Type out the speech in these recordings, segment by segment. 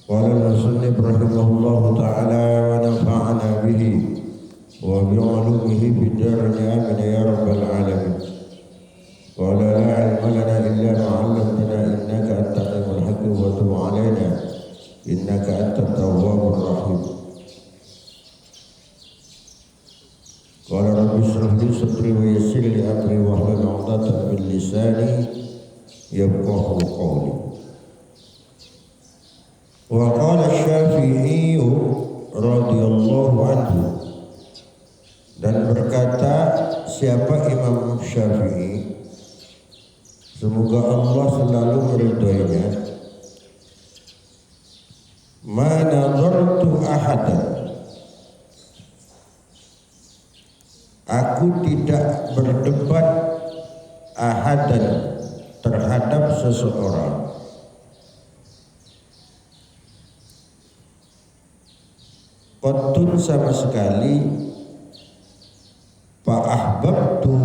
قال المصنف رحمه الله تعالى ونفعنا به وبعلومه في الدارين آمين يا رب العالمين. قال لا علم لنا إلا ما علمتنا إنك أنت العليم الحكيم وتب علينا إنك أنت التواب الرحيم. قال رب اشرح لي صدري ويسر لي أمري واحلل عقدة من لساني يفقهوا قولي. وقال الشافعي radhiyallahu anhu, dan berkata siapa Imam Syafi'i, semoga Allah selalu meridhoinya, ma nadartu ahadan, aku tidak berdebat ahadan terhadap seseorang, qattun sama sekali, fa ahbabtu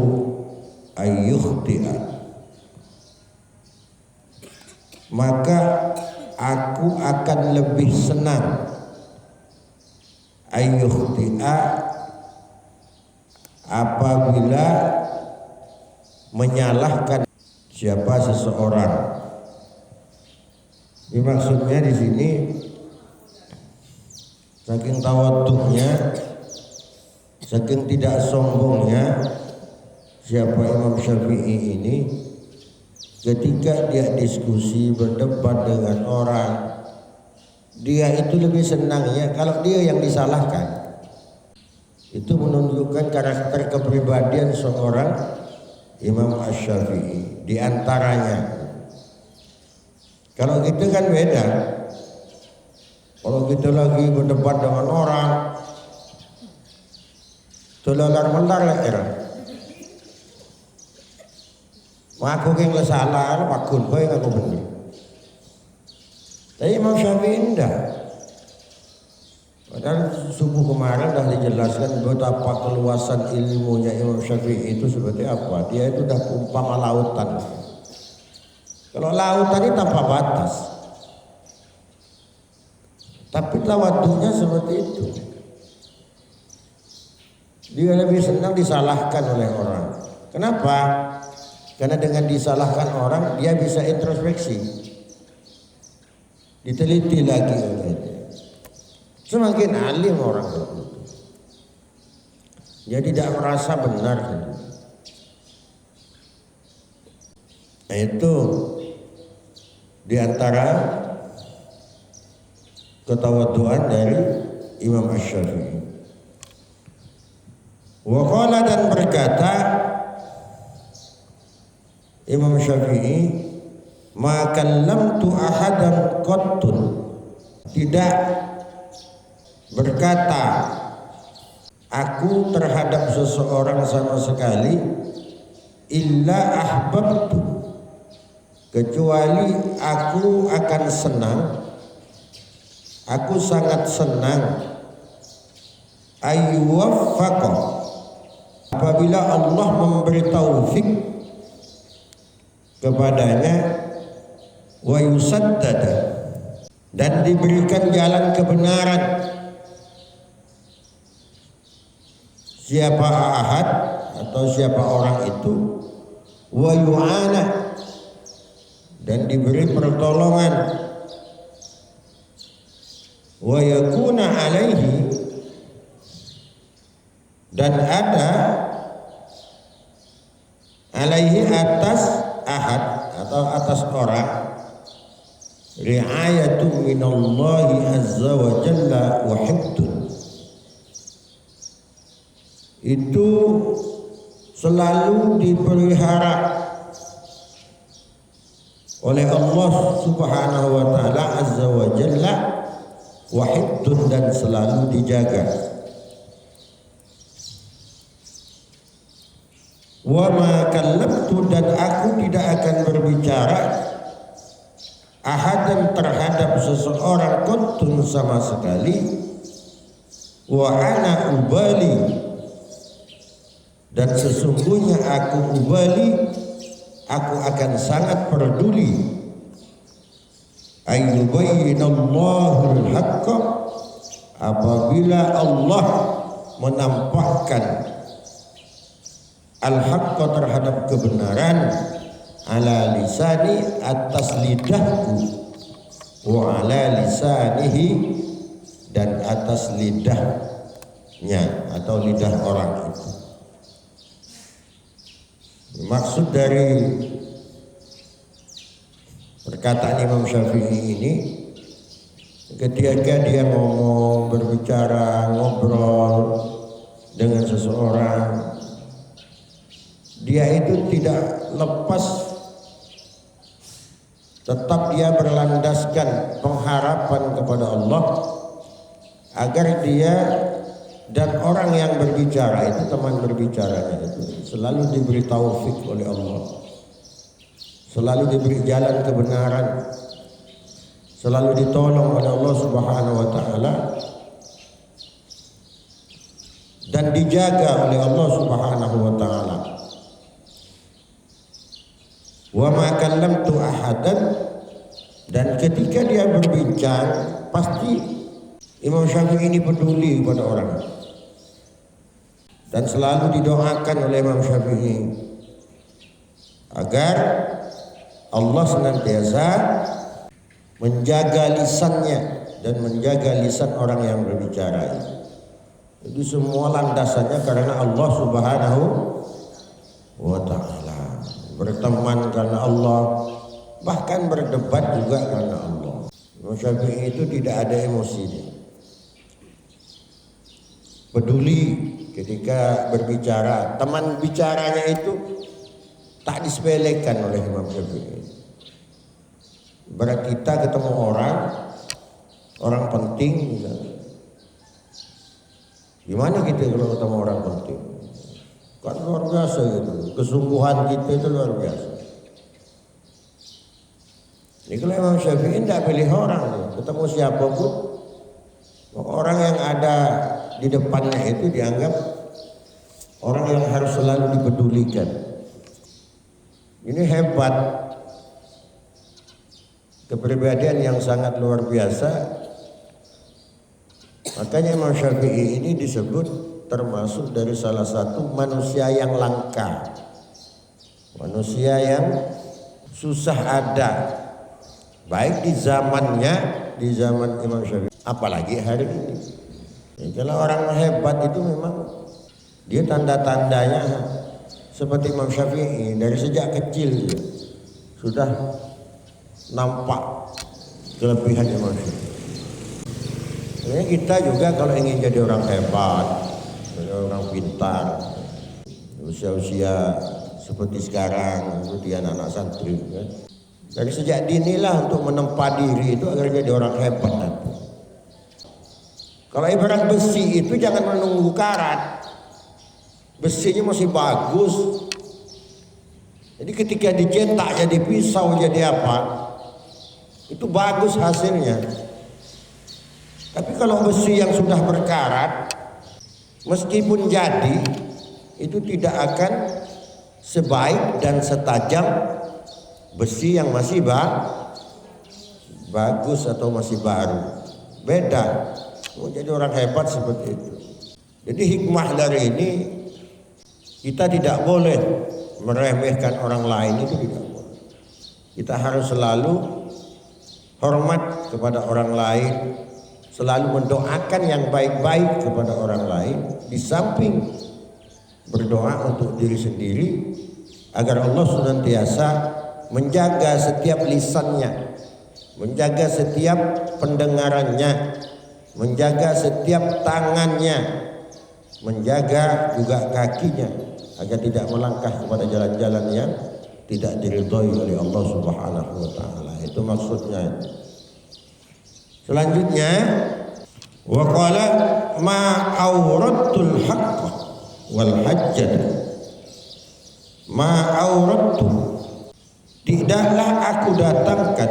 ayyukhti'a, maka aku akan lebih senang ayyukhti'a apabila menyalahkan siapa seseorang. Ini maksudnya di sini saking tawadhunya, saking tidak sombongnya siapa Imam Syafi'i ini, ketika dia diskusi berdebat dengan orang, dia itu lebih senangnya kalau dia yang disalahkan. Itu menunjukkan karakter kepribadian seorang Imam Asy-Syafi'i. Di antaranya, kalau gitu kan beda. Kalau kita lagi berdebat dengan orang, tulalar-melar lah kira. Aku yang salah, makun kau yang aku benar. Tapi Imam Syafi'i enggak. Padahal subuh kemarin dah dijelaskan betapa keluasan ilmunya Imam Syafi'i itu seperti apa. Dia itu dah umpama lautan. Kalau lautan ini tanpa batas, tapi tawadhunya seperti itu. Dia lebih senang disalahkan oleh orang. Kenapa? Karena dengan disalahkan orang dia bisa introspeksi, diteliti lagi oleh dia. Semakin alim orang itu, dia tidak merasa benar. Nah, itu diantara ketawadhuan dari Imam Asy-Syafi'i. Wa qala, dan berkata Imam Syafi'i, ma kallamtu ahadan qattun, tidak berkata aku terhadap seseorang sama sekali, illa ahbabtu, kecuali aku akan senang, aku sangat senang, ayyuwaffaqa, apabila Allah memberi taufik kepadanya, wa yusaddada, dan diberikan jalan kebenaran. Siapa ahad atau siapa orang itu, wa yu'ana, dan diberi pertolongan, wa yakuna alaihi, dan ada alaihi atas ahad atau atas orang, ri'ayatu minallahi azza wa jalla wa hibdun, itu selalu dipelihara oleh Allah subhanahu wa ta'ala azza wa jalla, wa hibdun, dan selalu dijaga. Wa ma kallamtu, dan aku tidak akan berbicara ahadan terhadap seseorang qattun sama sekali, wa ana ubali, dan sesungguhnya aku ubali, aku akan sangat peduli, ayyubayyinallahu al-haqqa, apabila Allah menampakkan al-haqqa terhadap kebenaran, ala lisani atas lidahku, wa ala lisanihi dan atas lidahnya atau lidah orang itu. Maksud dari perkataan Imam Syafi'i ini, ketika dia ngomong, berbicara, ngobrol dengan seseorang, dia itu tidak lepas, tetap dia berlandaskan pengharapan kepada Allah agar dia dan orang yang berbicara itu, teman berbicaranya itu, selalu diberi taufik oleh Allah, selalu diberi jalan kebenaran, selalu ditolong oleh Allah Subhanahu wa taala dan dijaga oleh Allah Subhanahu wa taala. Wa ma kallamtu ahadan, dan ketika dia berbincang pasti Imam Syafi'i ini peduli pada orang dan selalu didoakan oleh Imam Syafi'i agar Allah senantiasa menjaga lisannya dan menjaga lisan orang yang berbicara. Itu semua landasannya karena Allah Subhanahu wa ta'ala. Berteman karena Allah, bahkan berdebat juga karena Allah. Imam Syafi'i itu tidak ada emosinya, peduli ketika berbicara. Teman bicaranya itu tak disepelekan oleh Imam Syafi'i. Berarti kita ketemu orang penting misalnya. Gimana kita kalau ketemu orang penting? Kan luar biasa gitu. Kesungguhan kita itu luar biasa. Ini kalau Imam Syafi'i tidak pilih orang, ketemu siapapun, orang yang ada di depannya itu dianggap orang yang harus selalu dipedulikan. Ini hebat, kepribadian yang sangat luar biasa. Makanya Imam Syafi'i ini disebut termasuk dari salah satu manusia yang langka, manusia yang susah ada, baik di zamannya, di zaman Imam Syafi'i, apalagi hari ini. Kalau orang hebat itu memang dia tanda-tandanya seperti Imam Syafi'i, dari sejak kecil sudah nampak kelebihan Imam Syafi'i. Sebenarnya kita juga kalau ingin jadi orang hebat, jadi orang pintar, usia-usia seperti sekarang, kemudian anak santri, kan? Dari sejak dinilah untuk menempa diri itu agar jadi orang hebat nanti. Kalau ibarat besi itu jangan menunggu karat, besinya masih bagus. Jadi ketika dicetak jadi pisau jadi apa, itu bagus hasilnya. Tapi kalau besi yang sudah berkarat, meskipun jadi, itu tidak akan sebaik dan setajam besi yang masih bagus atau masih baru. Beda. Mau jadi orang hebat seperti itu. Jadi hikmah dari ini, kita tidak boleh meremehkan orang lain, itu tidak boleh. Kita harus selalu hormat kepada orang lain, selalu mendoakan yang baik-baik kepada orang lain, di samping berdoa untuk diri sendiri agar Allah senantiasa menjaga setiap lisannya, menjaga setiap pendengarannya, menjaga setiap tangannya, menjaga juga kakinya agar tidak melangkah kepada jalan-jalan yang tidak diridhoi oleh Allah Subhanahu wa taala. Itu maksudnya. Selanjutnya, wa qala ma awratul haqq wal hajjat. Ma awratu, tidaklah aku datangkan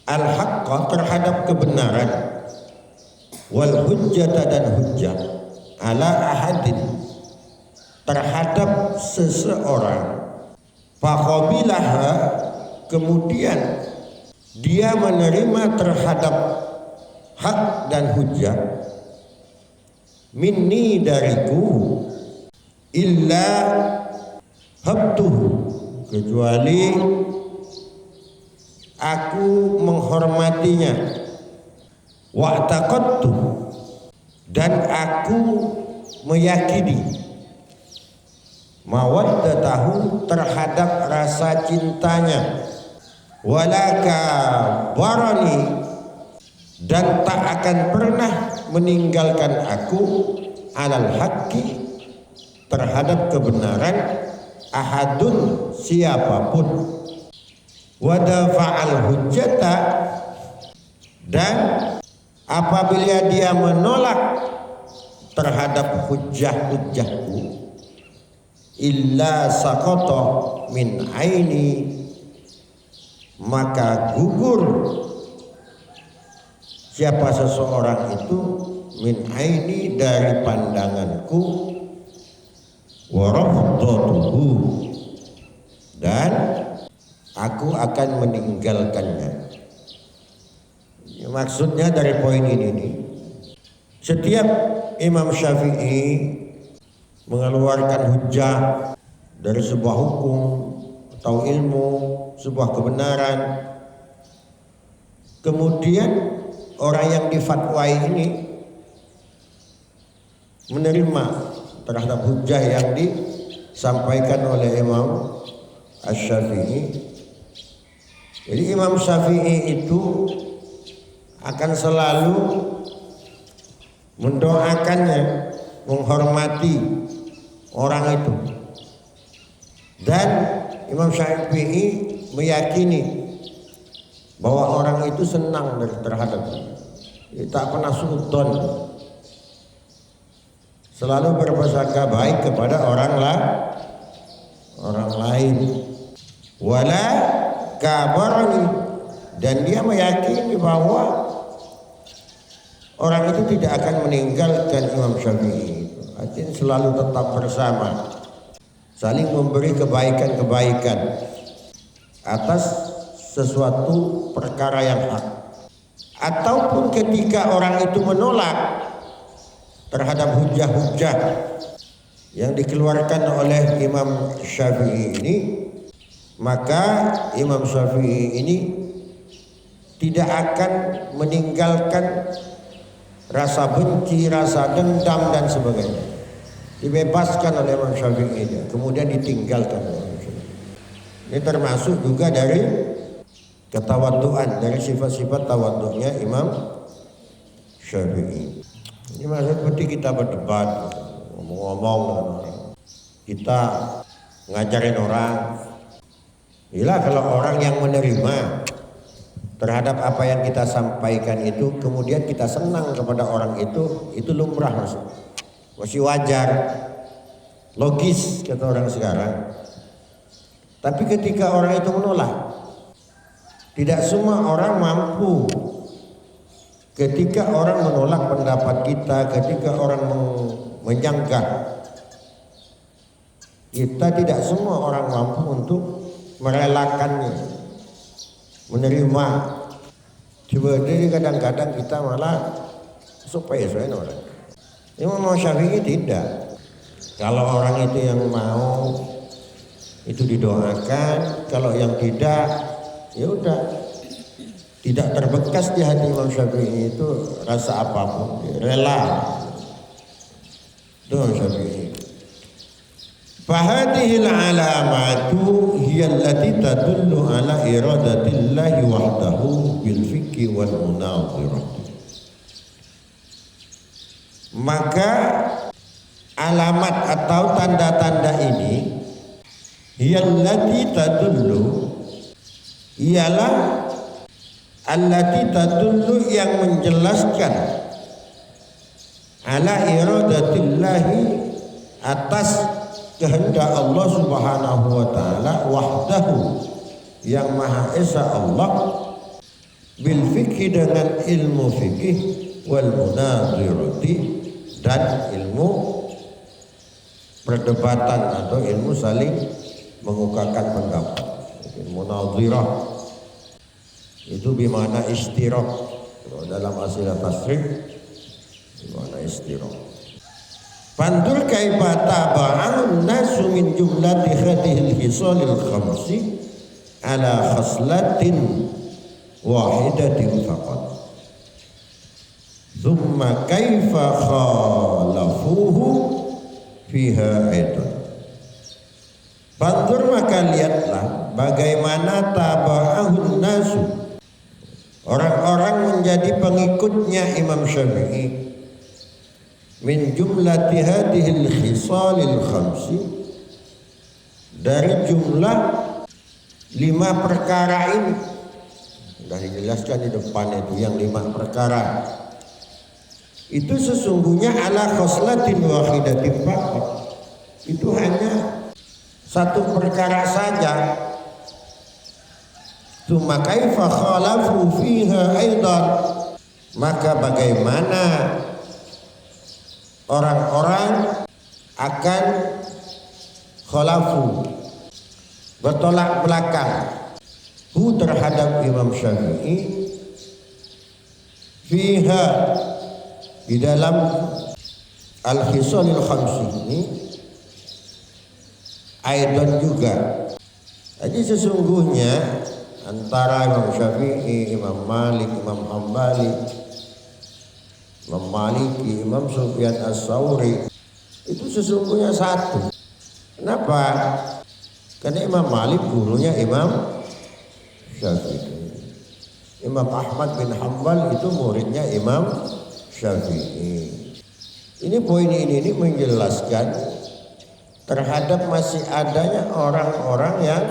al haqqa terhadap kebenaran, wal hujjata dan hujjah, ala ahadin terhadap seseorang, faqabilaha kemudian dia menerima terhadap hak dan hujjah minni dariku illa habtuhu, kecuali aku menghormatinya, wa taqattu, dan aku meyakini mawaddatahu, terhadap rasa cintanya, walaka barani, dan tak akan pernah meninggalkan aku alal haqqi, terhadap kebenaran, ahadun, siapapun, wadafa'al hujjata, dan apabila dia menolak terhadap hujjah-hujjahku, illa saqata min aini, maka gugur siapa seseorang itu min aini, dari pandanganku, wa rafdatuhu, dan aku akan meninggalkannya. Maksudnya dari poin ini nih, setiap Imam Syafi'i mengeluarkan hujjah dari sebuah hukum atau ilmu, sebuah kebenaran, kemudian orang yang difatwai ini menerima terhadap hujjah yang disampaikan oleh Imam Asy-Syafi'i. Jadi Imam Syafi'i itu akan selalu mendoakannya, menghormati orang itu, dan Imam Syafi'i meyakini bahwa orang itu senang terhadapnya, tak pernah suudzon, selalu berprasangka baik kepada orang lain. Wala kabarani, dan dia meyakini bahwa orang itu tidak akan meninggalkan Imam Syafi'i. Artinya selalu tetap bersama, saling memberi kebaikan-kebaikan atas sesuatu perkara yang hak. Ataupun ketika orang itu menolak terhadap hujjah-hujjah yang dikeluarkan oleh Imam Syafi'i ini, maka Imam Syafi'i ini tidak akan meninggalkan rasa benci, rasa dendam dan sebagainya. Dibebaskan oleh Imam Syafi'i, kemudian ditinggalkan oleh Imam Syafi'i. Ini termasuk juga dari ketawaduan, dari sifat-sifat tawaduknya Imam Syafi'i. Ini maksudnya seperti kita berdebat, ngomong-ngomong dengan orang, kita ngajarin orang. Gila kalau orang yang menerima terhadap apa yang kita sampaikan itu, kemudian kita senang kepada orang itu lumrah, masih wajar, logis kata orang sekarang. Tapi ketika orang itu menolak, tidak semua orang mampu. Ketika orang menolak pendapat kita, ketika orang menyanggah, kita tidak semua orang mampu untuk merelakannya, menerima. Coba jadi kadang-kadang kita malah supaya orang. Imam Syafi'i tidak. Kalau orang itu yang mau, itu didoakan. Kalau yang tidak, ya udah. Tidak terbekas di hati Imam Syafi'i itu rasa apapun, rela. Itu Imam Syafi'i. Fahadihil alamatu hiya allati tadullu ala iradatillahi wahdahu bil fiqhi wal munazirah. Maka alamat atau tanda-tanda ini hiya allati tadullu, ialah allati tadullu, yang menjelaskan ala iradatillahi, atas kehendak Allah Subhanahu wa taala, wahdahu, yang maha esa Allah, bil fikhi, dengan ilmu fikih, wal munazirati, dan ilmu perdebatan atau ilmu saling mengukakan pendapat, munazirah. Itu bimana istiraq. Kalau dalam asilah tasrif bimana istiraq. Fandur kaifa taba'an nasu min jumlati hadhil hisalil khamsi ala khaslatin wahidatin faqat. Thumma kaifa khalafuhu fiha aidan. Fandur maka lihatlah bagaimana taba'ahun nasu, orang-orang menjadi pengikutnya Imam Syafi'i, min jumlati hadhil khisalil khamsi, dari jumlah 5 perkara ini. Sudah dijelaskan di depan itu yang 5 perkara. Itu sesungguhnya ala khoslatin wahidatin faqat. Itu hanya 1 perkara saja. Tsumma kaifa khalafu fiha aidan, maka bagaimana orang-orang akan khalafu, bertolak belakang terhadap Imam Syafi'i fiha, di dalam al-khisalil khamsi ini aidan juga. Jadi sesungguhnya antara Imam Syafi'i, Imam Malik, Imam Hambali, Imam Maliki, Imam Sufyan As-Tsauri itu sesungguhnya satu. Kenapa? Karena Imam Malik gurunya Imam Syafi'i. Imam Ahmad bin Hanbal itu muridnya Imam Syafi'i. Ini poin ini menjelaskan terhadap masih adanya orang-orang yang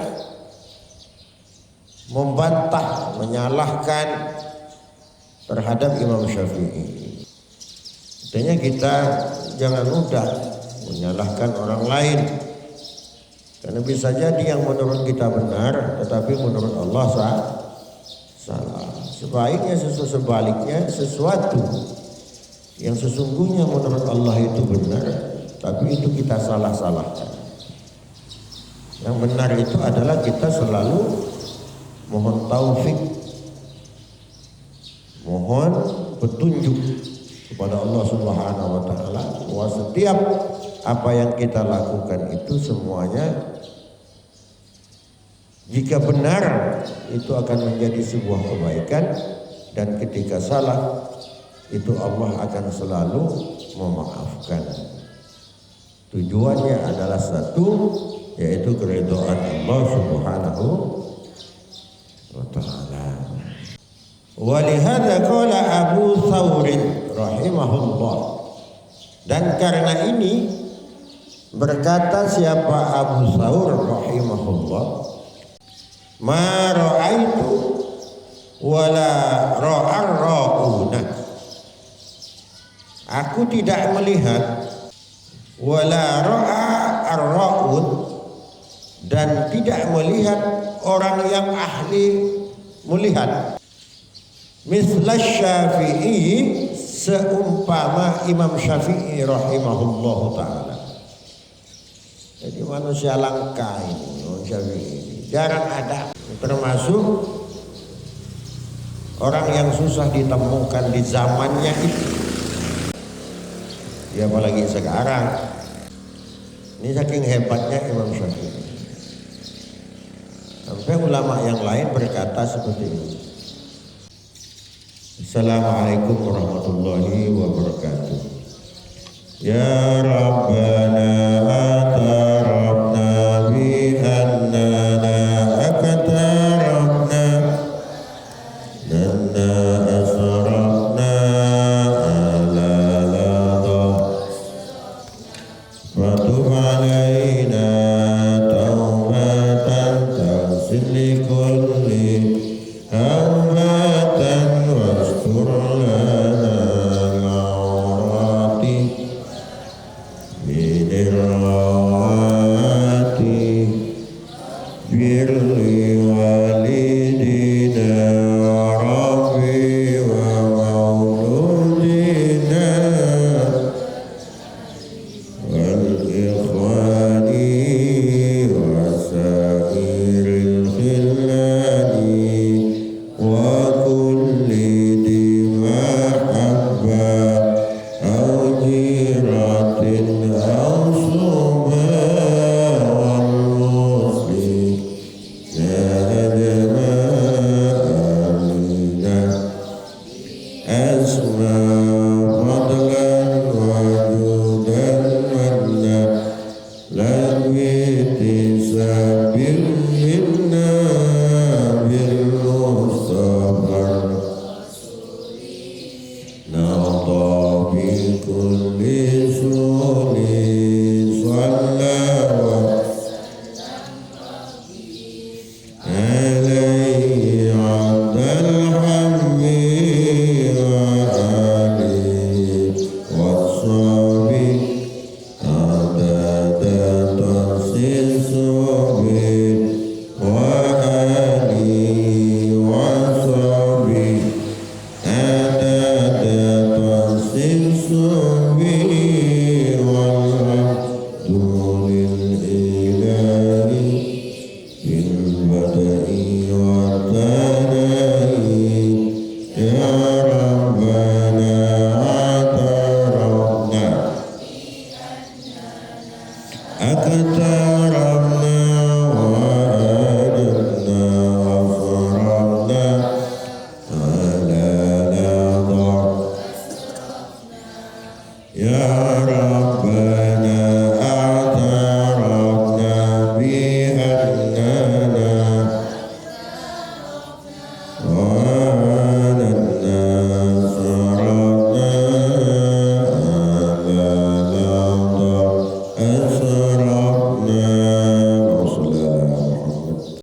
membantah, menyalahkan terhadap Imam Syafi'i. Artinya kita jangan mudah menyalahkan orang lain, karena bisa jadi yang menurut kita benar tetapi menurut Allah salah. Sebaliknya sesuatu yang sesungguhnya menurut Allah itu benar tapi itu kita salah-salahkan. Yang benar itu adalah kita selalu mohon taufik, mohon petunjuk kepada Allah Subhanahu wa taala bahwa setiap apa yang kita lakukan itu semuanya jika benar itu akan menjadi sebuah kebaikan, dan ketika salah itu Allah akan selalu memaafkan. Tujuannya adalah satu, yaitu keridhaan Allah Subhanahu wa taala. Walihada qala Abu Thawr rahimahullah, dan karena ini berkata siapa Abu Thawr rahimahullah, ma ra'aitu wala ra'ar ra'una, aku tidak melihat, wala ra'ar ra'un, dan tidak melihat orang yang ahli melihat, misla Syafi'i, seumpama Imam Syafi'i rahimahullah ta'ala. Jadi manusia langka ini, Imam Syafi'i ini jarang ada, termasuk orang yang susah ditemukan di zamannya itu. Ya apalagi sekarang. Ini saking hebatnya Imam Syafi'i, sampai ulama yang lain berkata seperti ini. Assalamualaikum warahmatullahi wabarakatuh. Ya Rabbana